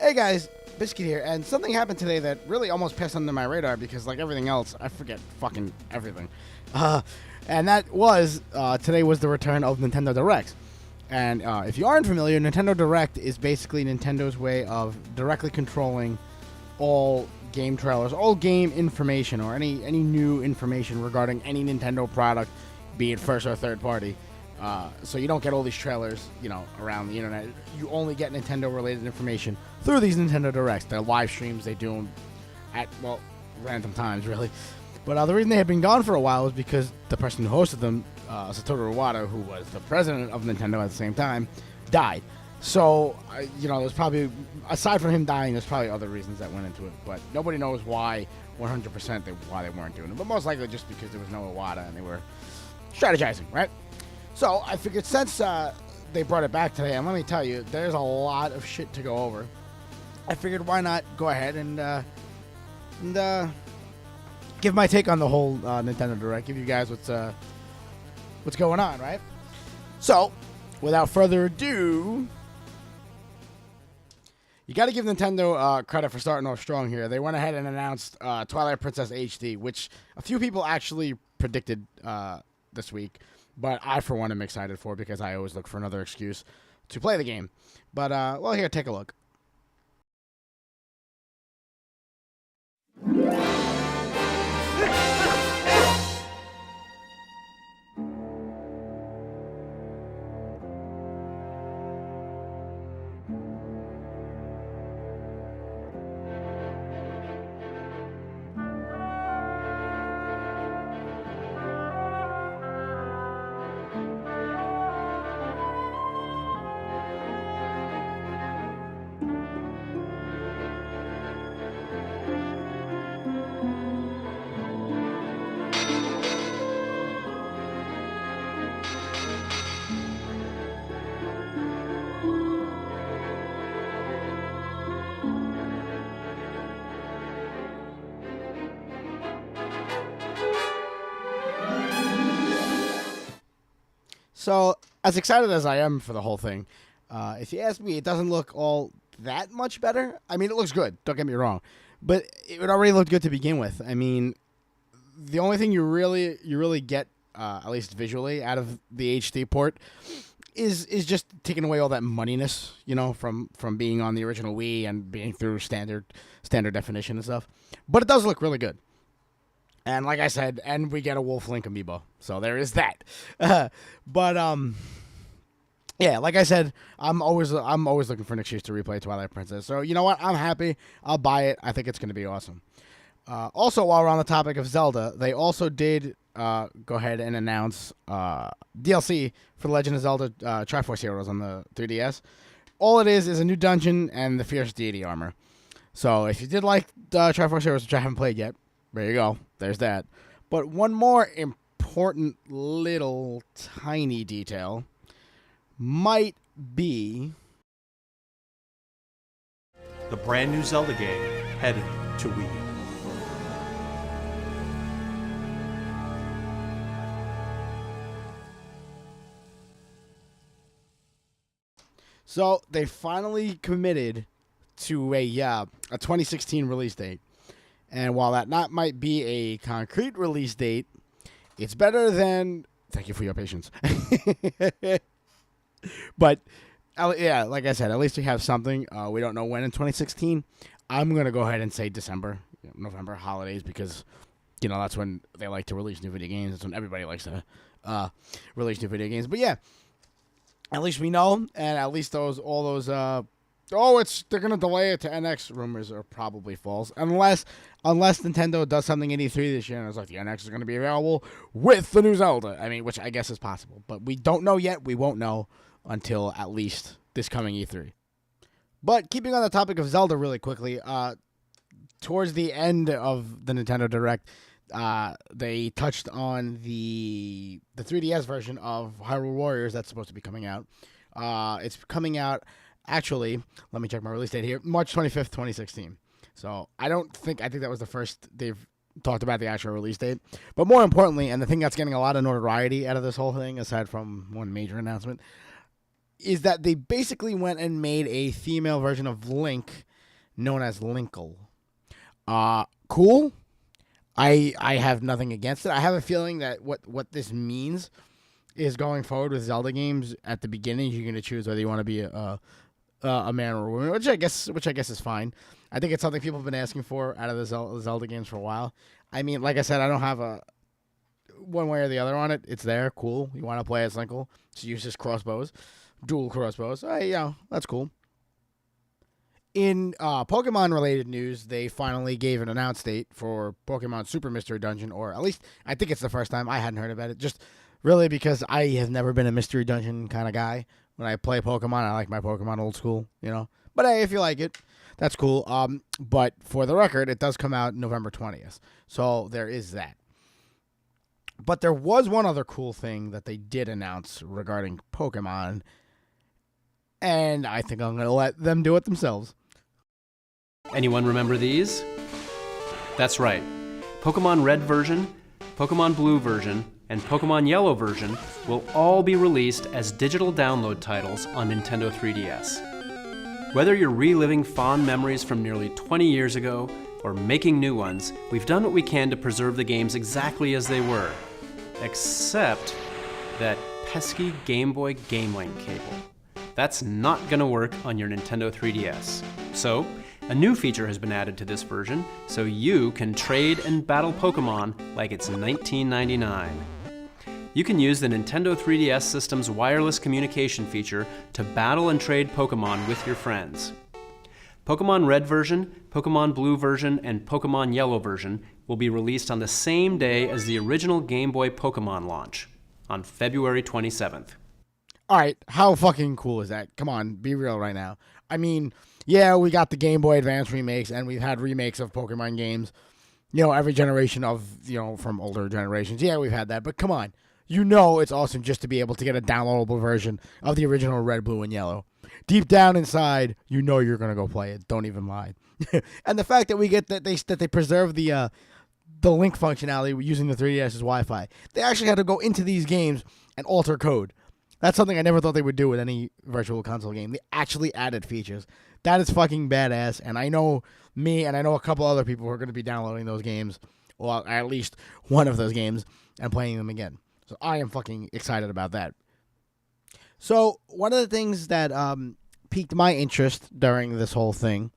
Hey guys, Biscuit here, and something happened today that really almost passed under my radar because, like everything else, I forget fucking everything. And that was, today was the return of Nintendo Directs. And if you aren't familiar, Nintendo Direct is basically Nintendo's way of directly controlling all game trailers, all game information, or any new information regarding any Nintendo product, be it first or third party. So you don't get all these trailers, around the internet. You only get Nintendo-related information through these Nintendo Directs. They're live streams. They do them at, random times, really. But the reason they had been gone for a while was because the person who hosted them, Satoru Iwata, who was the president of Nintendo at the same time, died. So, there's probably, aside from him dying, there's probably other reasons that went into it. But nobody knows why, 100% why they weren't doing it. But most likely just because there was no Iwata and they were strategizing, right? So I figured since they brought it back today, and let me tell you, there's a lot of shit to go over. I figured why not go ahead and give my take on the whole Nintendo Direct, give you guys what's going on, right? So, without further ado, you got to give Nintendo credit for starting off strong here. They went ahead and announced Twilight Princess HD, which a few people actually predicted this week. But I, for one, am excited for because I always look for another excuse to play the game. But, here, take a look. So, as excited as I am for the whole thing, if you ask me, it doesn't look all that much better. I mean, it looks good, don't get me wrong, but it already looked good to begin with. I mean, the only thing you really get, at least visually, out of the HD port is just taking away all that moneyness, from being on the original Wii and being through standard definition and stuff. But it does look really good. And like I said, and we get a Wolf Link amiibo, so there is that. Yeah, like I said, I'm always looking for an excuse to replay Twilight Princess. So you know what? I'm happy. I'll buy it. I think it's going to be awesome. Also, while we're on the topic of Zelda, they also did go ahead and announce DLC for The Legend of Zelda Triforce Heroes on the 3DS. All it is a new dungeon and the Fierce Deity armor. So if you did like Triforce Heroes, which I haven't played yet, there you go. There's that. But one more important little tiny detail might be the brand new Zelda game headed to Wii U. So they finally committed to a 2016 release date. And while that not might be a concrete release date, it's better than... Thank you for your patience. But, yeah, like I said, at least we have something. We don't know when in 2016. I'm going to go ahead and say December, November, holidays, because, that's when they like to release new video games. That's when everybody likes to release new video games. But, yeah, at least we know, and at least they're going to delay it to NX rumors are probably false. Unless Nintendo does something in E3 this year and it's like the NX is going to be available with the new Zelda. I mean, which I guess is possible. But we don't know yet. We won't know until at least this coming E3. But keeping on the topic of Zelda really quickly, towards the end of the Nintendo Direct, they touched on the 3DS version of Hyrule Warriors that's supposed to be coming out. It's coming out... Actually, let me check my release date here. March 25th, 2016. So I think that was the first they've talked about the actual release date. But more importantly, and the thing that's getting a lot of notoriety out of this whole thing, aside from one major announcement, is that they basically went and made a female version of Link known as Linkle. Cool. I have nothing against it. I have a feeling that what this means is going forward with Zelda games. At the beginning, you're going to choose whether you want to be a man or a woman, which I guess is fine. I think it's something people have been asking for out of the Zelda games for a while. I mean, like I said, I don't have a one way or the other on it. It's there, cool. You want to play as Linkle, so use his crossbows, dual crossbows. That's cool. In Pokemon-related news, they finally gave an announce date for Pokemon Super Mystery Dungeon, or at least I think it's the first time. I hadn't heard about it, just really because I have never been a Mystery Dungeon kind of guy. When I play Pokemon, I like my Pokemon old school, But hey, if you like it, that's cool. But for the record, it does come out November 20th, so there is that. But there was one other cool thing that they did announce regarding Pokemon, and I think I'm going to let them do it themselves. Anyone remember these? That's right. Pokemon Red version, Pokemon Blue version, and Pokemon Yellow version will all be released as digital download titles on Nintendo 3DS. Whether you're reliving fond memories from nearly 20 years ago or making new ones, we've done what we can to preserve the games exactly as they were. Except that pesky Game Boy GameLink cable. That's not going to work on your Nintendo 3DS. So, a new feature has been added to this version, so you can trade and battle Pokemon like it's 1999. You can use the Nintendo 3DS system's wireless communication feature to battle and trade Pokemon with your friends. Pokemon Red version, Pokemon Blue version, and Pokemon Yellow version will be released on the same day as the original Game Boy Pokemon launch, on February 27th. All right, how fucking cool is that? Come on, be real right now. I mean, yeah, we got the Game Boy Advance remakes, and we've had remakes of Pokemon games, every generation of, from older generations. Yeah, we've had that, but come on. It's awesome just to be able to get a downloadable version of the original Red, Blue, and Yellow. Deep down inside, you're going to go play it. Don't even lie. And the fact that we get that they preserve the link functionality using the 3DS's Wi-Fi. They actually had to go into these games and alter code. That's something I never thought they would do with any virtual console game. They actually added features. That is fucking badass, and I know me and I know a couple other people who are going to be downloading those games, or at least one of those games, and playing them again. So I am fucking excited about that. So one of the things that piqued my interest during this whole thing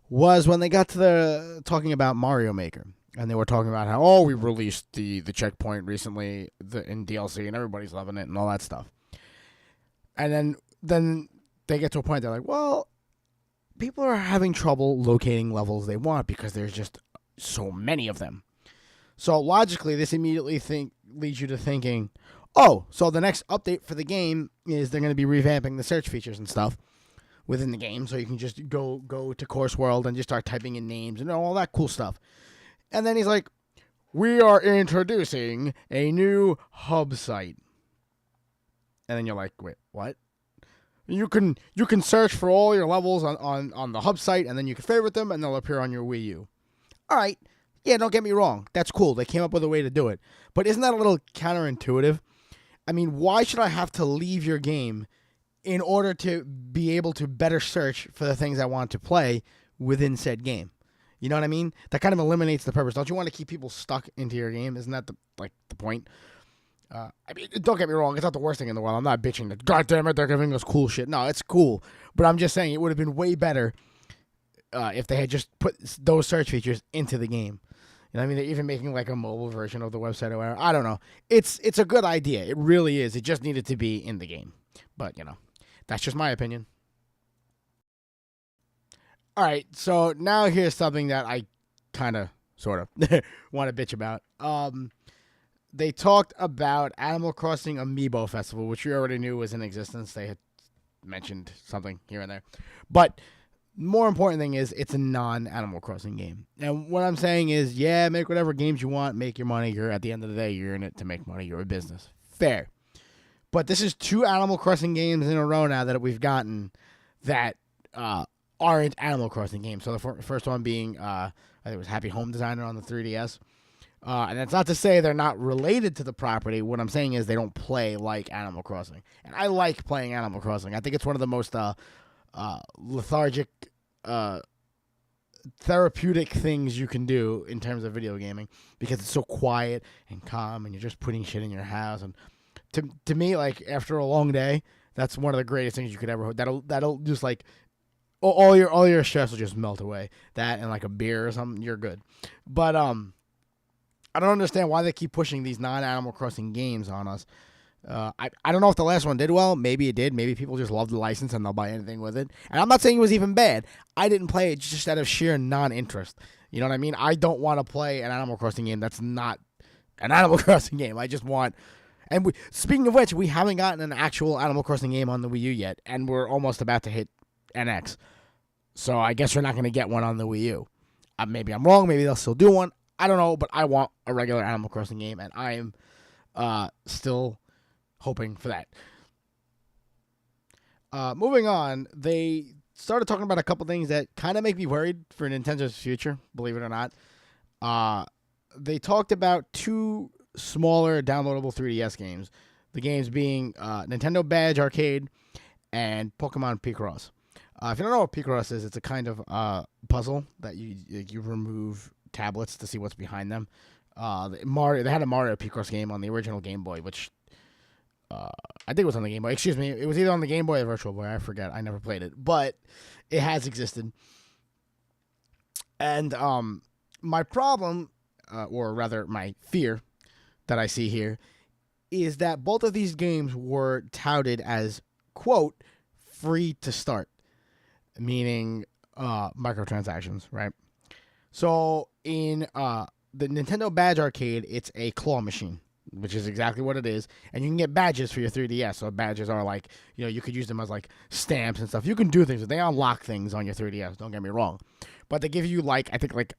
was when they got to the talking about Mario Maker. And they were talking about how, we released the checkpoint recently in DLC, and everybody's loving it and all that stuff. And then they get to a point, they're like, well, people are having trouble locating levels they want because there's just so many of them. So logically, this immediately leads you to thinking, so the next update for the game is they're going to be revamping the search features and stuff within the game, so you can just go to Course World and just start typing in names and all that cool stuff. And then he's like, we are introducing a new hub site. And then you're like, wait, what? You can search for all your levels on the hub site, and then you can favorite them, and they'll appear on your Wii U. All right. Yeah, don't get me wrong. That's cool. They came up with a way to do it. But isn't that a little counterintuitive? I mean, why should I have to leave your game in order to be able to better search for the things I want to play within said game? You know what I mean? That kind of eliminates the purpose. Don't you want to keep people stuck into your game? Isn't that the point? I mean, don't get me wrong. It's not the worst thing in the world. I'm not bitching that, God damn it, they're giving us cool shit. No, it's cool. But I'm just saying it would have been way better if they had just put those search features into the game. You know what I mean? They're even making like a mobile version of the website or whatever. I don't know. It's a good idea. It really is. It just needed to be in the game. But, that's just my opinion. All right, so now here's something that I kind of, sort of, want to bitch about. They talked about Animal Crossing Amiibo Festival, which we already knew was in existence. They had mentioned something here and there. But more important thing is it's a non-Animal Crossing game. And what I'm saying is, yeah, make whatever games you want, make your money. At the end of the day, you're in it to make money. You're a business. Fair. But this is 2 Animal Crossing games in a row now that we've gotten that aren't Animal Crossing games. So the first one being, I think it was Happy Home Designer on the 3DS. And that's not to say they're not related to the property. What I'm saying is they don't play like Animal Crossing. And I like playing Animal Crossing. I think it's one of the most lethargic therapeutic things you can do in terms of video gaming because it's so quiet and calm, and you're just putting shit in your house. And to me, like after a long day, that's one of the greatest things you could ever. That'll just like all your stress will just melt away. That and like a beer or something, you're good. But I don't understand why they keep pushing these non-Animal Crossing games on us. I don't know if the last one did well. Maybe it did. Maybe people just love the license and they'll buy anything with it. And I'm not saying it was even bad. I didn't play it just out of sheer non-interest. You know what I mean? I don't want to play an Animal Crossing game that's not an Animal Crossing game. I just want... And speaking of which, we haven't gotten an actual Animal Crossing game on the Wii U yet. And we're almost about to hit NX. So I guess we're not going to get one on the Wii U. Maybe I'm wrong. Maybe they'll still do one. I don't know. But I want a regular Animal Crossing game. And I am still... hoping for that. Moving on, they started talking about a couple things that kind of make me worried for Nintendo's future, believe it or not. They talked about 2 smaller downloadable 3DS games. The games being Nintendo Badge Arcade and Pokemon Picross. If you don't know what Picross is, it's a kind of puzzle that you remove tablets to see what's behind them. They had a Mario Picross game on the original Game Boy, which... I think it was on the Game Boy. Excuse me. It was either on the Game Boy or Virtual Boy. I forget. I never played it. But it has existed. And my problem, or rather my fear that I see here, is that both of these games were touted as, quote, free to start. Meaning microtransactions, right? So in the Nintendo Badge Arcade, it's a claw machine, which is exactly what it is. And you can get badges for your 3DS. So badges are like, you could use them as like stamps and stuff. You can do things. They unlock things on your 3DS. Don't get me wrong. But they give you I think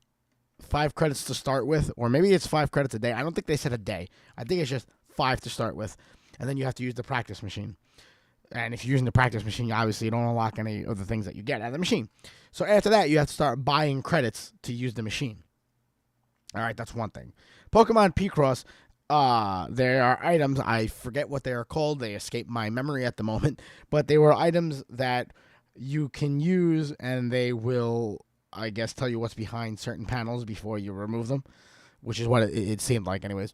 5 credits to start with. Or maybe it's 5 credits a day. I don't think they said a day. I think it's just 5 to start with. And then you have to use the practice machine. And if you're using the practice machine, obviously you don't unlock any of the things that you get out of the machine. So after that, you have to start buying credits to use the machine. All right, that's one thing. Pokemon Picross. There are items, I forget what they are called, they escape my memory at the moment, but they were items that you can use and they will, I guess, tell you what's behind certain panels before you remove them, which is what it seemed like anyways.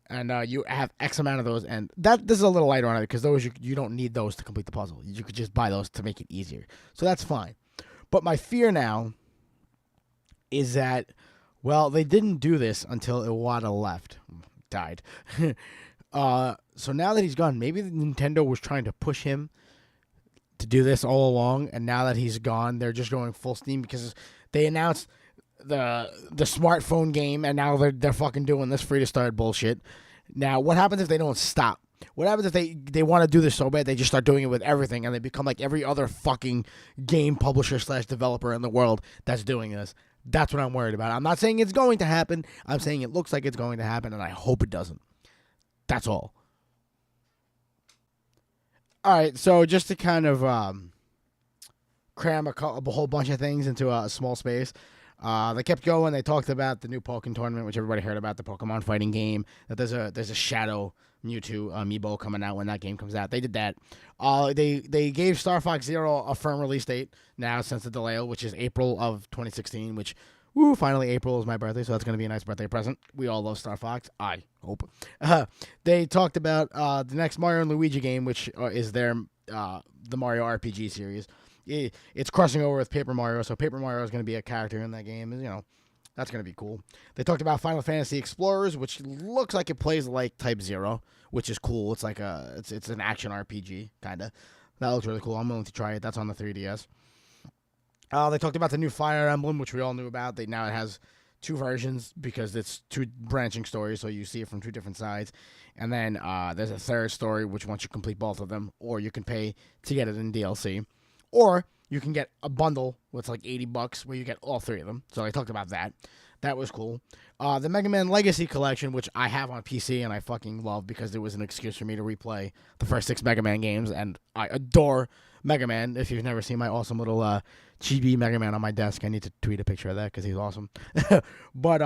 And you have X amount of those, and this is a little lighter on it because those you don't need those to complete the puzzle. You could just buy those to make it easier. So that's fine. But my fear now is that, well, they didn't do this until Iwata left. Died. So now that he's gone, maybe Nintendo was trying to push him to do this all along, and now that he's gone, they're just going full steam because they announced the smartphone game, and now they're fucking doing this free to start bullshit. Now, what happens if they don't stop? What happens if they want to do this so bad they just start doing it with everything, and they become like every other fucking game publisher / developer in the world that's doing this? That's what I'm worried about. I'm not saying it's going to happen. I'm saying it looks like it's going to happen, and I hope it doesn't. That's all. All right, so just to kind of cram a whole bunch of things into a small space, they kept going. They talked about the new Pokemon tournament, which everybody heard about, the Pokemon fighting game. That there's a Shadow Mewtwo amiibo coming out when that game comes out. They did that. They gave Star Fox Zero a firm release date now since the delay, which is April of 2016, which, finally April is my birthday, so that's going to be a nice birthday present. We all love Star Fox, I hope. They talked about the next Mario and Luigi game, which is the Mario RPG series. It's crossing over with Paper Mario, so Paper Mario is going to be a character in that game. That's going to be cool. They talked about Final Fantasy Explorers, which looks like it plays like Type 0, which is cool. It's like it's an action RPG, kind of. That looks really cool. I'm willing to try it. That's on the 3DS. They talked about the new Fire Emblem, which we all knew about. Now it has 2 versions because it's 2 branching stories, so you see it from 2 different sides. And then there's a 3rd story, which once you complete both of them, or you can pay to get it in DLC. Or you can get a bundle with like $80 where you get all 3 of them. So I talked about that. That was cool. The Mega Man Legacy Collection, which I have on PC and I fucking love because it was an excuse for me to replay the first 6 Mega Man games. And I adore Mega Man. If you've never seen my awesome little chibi Mega Man on my desk, I need to tweet a picture of that because he's awesome. But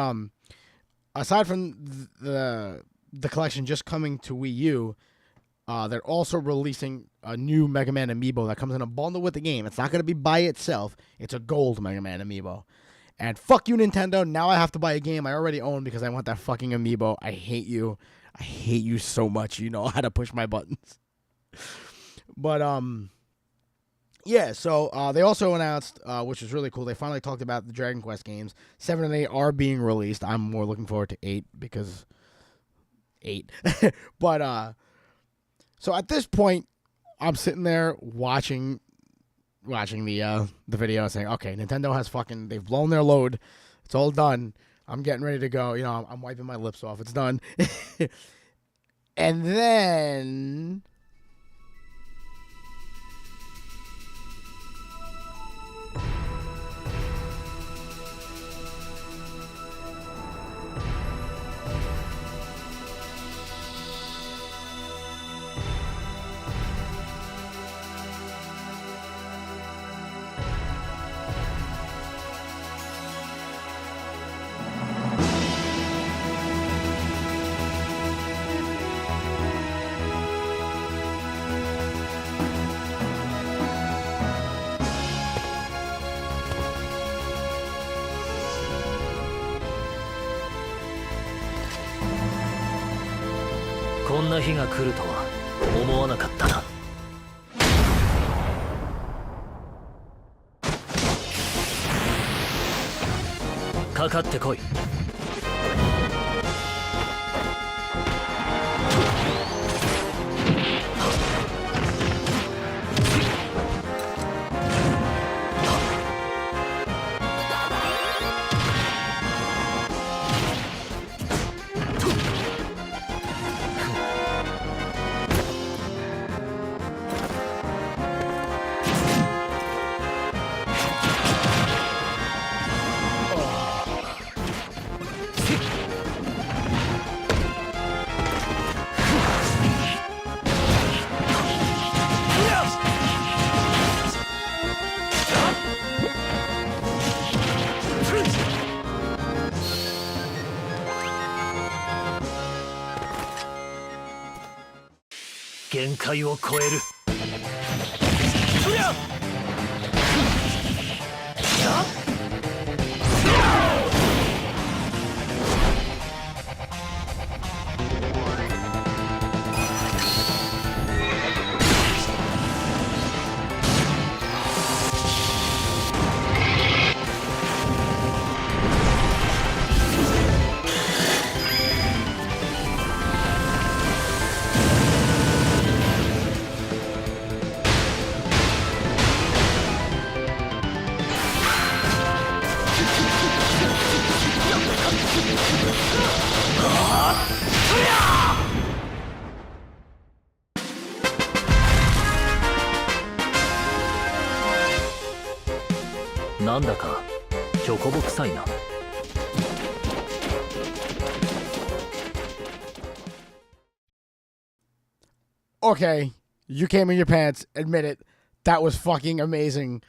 aside from the collection just coming to Wii U, they're also releasing a new Mega Man amiibo that comes in a bundle with the game. It's not going to be by itself. It's a gold Mega Man amiibo. And fuck you, Nintendo. Now I have to buy a game I already own because I want that fucking amiibo. I hate you. I hate you so much. You know how to push my buttons. But, yeah, so they also announced, which is really cool, they finally talked about the Dragon Quest games. 7 and 8 are being released. I'm more looking forward to 8 because 8. But, so at this point, I'm sitting there watching the video saying, okay, Nintendo has they've blown their load. It's all done. I'm getting ready to go. You know, I'm wiping my lips off. It's done. And then...こんな日が来るとは思わなかったな。かかってこい。限界を超える。なんだかチョコボ臭いな。Okay, you came in your pants. Admit it. That was fucking amazing.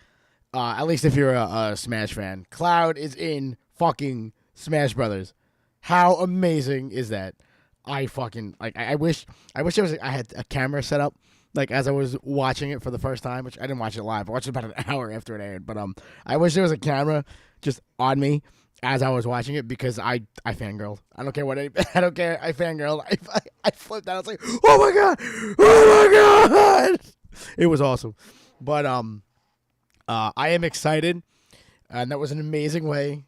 At least if you're a Smash fan. Cloud is in fucking Smash Brothers. How amazing is that? I fucking like. I wish there was. I had a camera set up. Like, as I was watching it for the first time, which I didn't watch it live. I watched it about an hour after it aired. But I wish there was a camera just on me as I was watching it because I fangirled. I don't care what I don't care. I fangirled. I flipped out. I was like, oh my god, oh my god! It was awesome. But I am excited, and that was an amazing way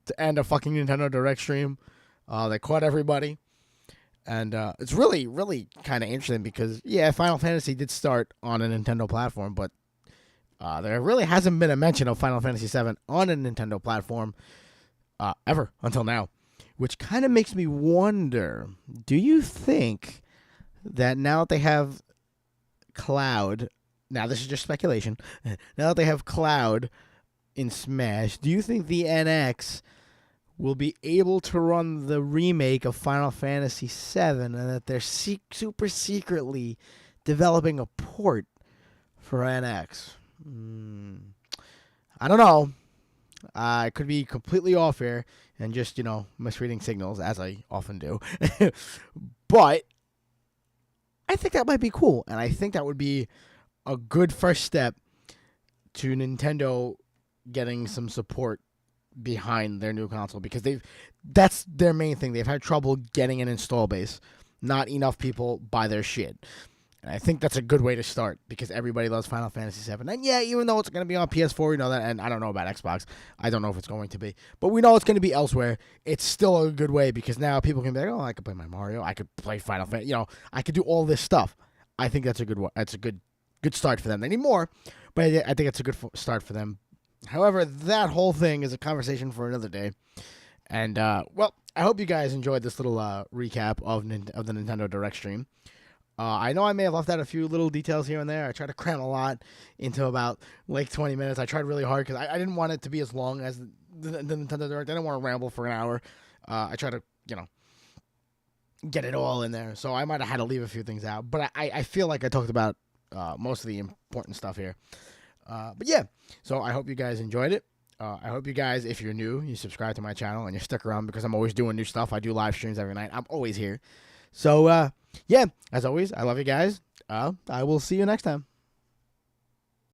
to end a fucking Nintendo Direct stream. They caught everybody. And it's really, really kind of interesting because, yeah, Final Fantasy did start on a Nintendo platform, but there really hasn't been a mention of Final Fantasy VII on a Nintendo platform ever until now, which kind of makes me wonder, do you think that now that they have Cloud, now this is just speculation, now that they have Cloud in Smash, do you think the NX will be able to run the remake of Final Fantasy VII and that they're super secretly developing a port for NX? I don't know. I could be completely off here and just, misreading signals, as I often do. But I think that might be cool, and I think that would be a good first step to Nintendo getting some support behind their new console because that's their main thing. They've had trouble getting an install base. Not enough people buy their shit. And I think that's a good way to start because everybody loves Final Fantasy VII. And yeah, even though it's going to be on PS4, we know that, and I don't know about Xbox. I don't know if it's going to be. But we know it's going to be elsewhere. It's still a good way because now people can be like, oh, I could play my Mario. I could play Final Fantasy. I could do all this stuff. I think that's a good start for them. They need more, but I think it's a good start for them. However, that whole thing is a conversation for another day. And, well, I hope you guys enjoyed this little recap of the Nintendo Direct stream. I know I may have left out a few little details here and there. I tried to cram a lot into about like 20 minutes. I tried really hard because I didn't want it to be as long as the Nintendo Direct. I didn't want to ramble for an hour. I tried to, get it all in there. So I might have had to leave a few things out. But I feel like I talked about most of the important stuff here. But yeah, so I hope you guys enjoyed it. I hope you guys, if you're new, you subscribe to my channel and you stick around because I'm always doing new stuff. I do live streams every night. I'm always here. So, yeah, as always, I love you guys. I will see you next time.